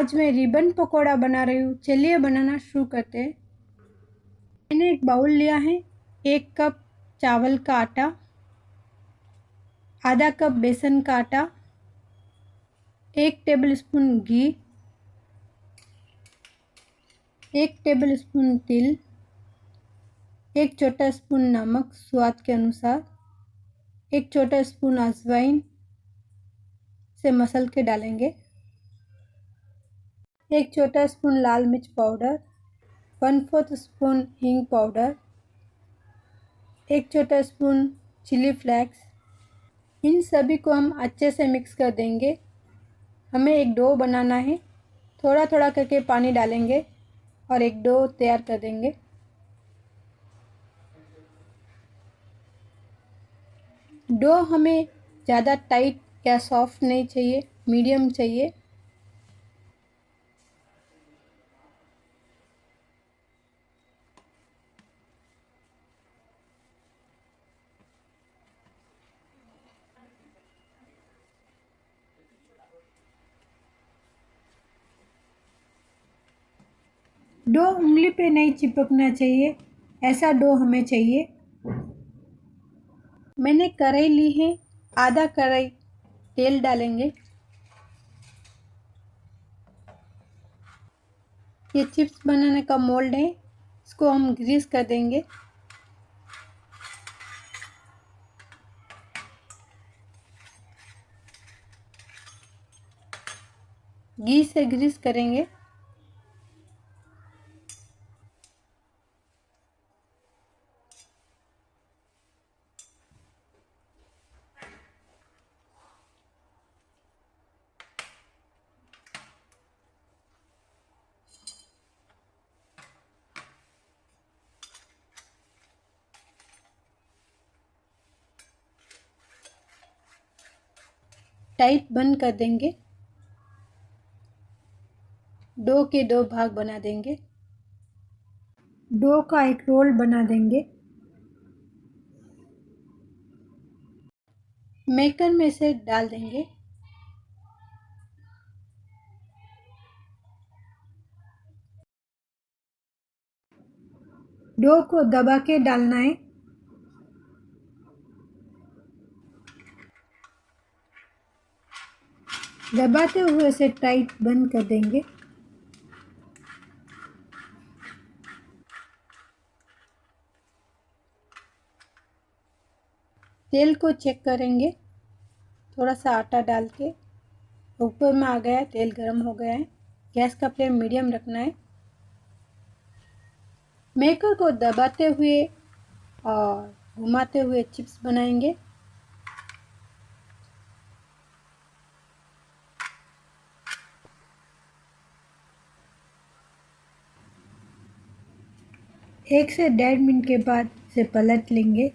आज मैं रिबन पकौड़ा बना रही हूँ। चलिए बनाना शुरू करते हैं। मैंने एक बाउल लिया है। 1 कप चावल का आटा, आधा कप बेसन का आटा, 1 टेबलस्पून घी, 1 टेबलस्पून तिल, 1 छोटा स्पून नमक स्वाद के अनुसार, 1 छोटा स्पून अजवाइन से मसल के डालेंगे, 1 छोटा स्पून लाल मिर्च पाउडर, 1/4 स्पून हींग पाउडर, 1 छोटा स्पून चिली फ्लेक्स। इन सभी को हम अच्छे से मिक्स कर देंगे। हमें एक डो बनाना है। थोड़ा थोड़ा करके पानी डालेंगे और एक डो तैयार कर देंगे। डो हमें ज़्यादा टाइट या सॉफ्ट नहीं चाहिए, मीडियम चाहिए। डो उंगली पे नहीं चिपकना चाहिए, ऐसा डो हमें चाहिए। मैंने कढ़ाई ली है, आधा कढ़ाई तेल डालेंगे। ये चिप्स बनाने का मोल्ड है, इसको हम ग्रीस कर देंगे। घी से ग्रीस करेंगे। टाइट बंद कर देंगे। डो के 2 भाग बना देंगे। डो का एक रोल बना देंगे। मेकर में से डाल देंगे। डो को दबा के डालना है। दबाते हुए से टाइट बंद कर देंगे। तेल को चेक करेंगे। थोड़ा सा आटा डाल के ऊपर में आ गया है, तेल गर्म हो गया है। गैस का फ्लेम मीडियम रखना है। मेकर को दबाते हुए और घुमाते हुए चिप्स बनाएंगे। एक से 1.5 मिनट के बाद इसे पलट लेंगे।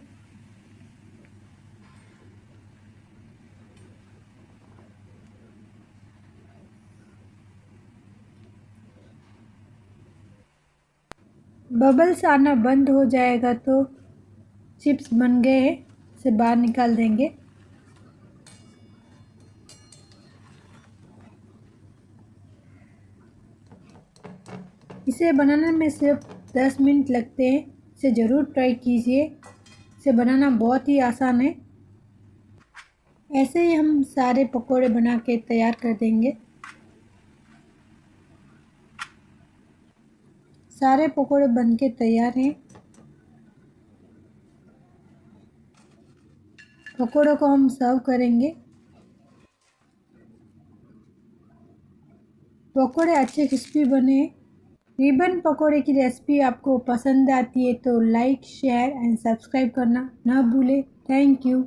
बबल्स आना बंद हो जाएगा तो चिप्स बन गए हैं, इसे बाहर निकाल देंगे। इसे बनाने में सिर्फ 10 मिनट लगते हैं। इसे ज़रूर ट्राई कीजिए। इसे बनाना बहुत ही आसान है। ऐसे ही हम सारे पकोड़े बना के तैयार कर देंगे। सारे पकोड़े बन के तैयार हैं। पकोड़ों को हम सर्व करेंगे। पकोड़े अच्छे क्रिस्पी बने। रिबन पकोड़े की रेसिपी आपको पसंद आती है तो लाइक, शेयर एंड सब्सक्राइब करना ना भूलें। Thank you.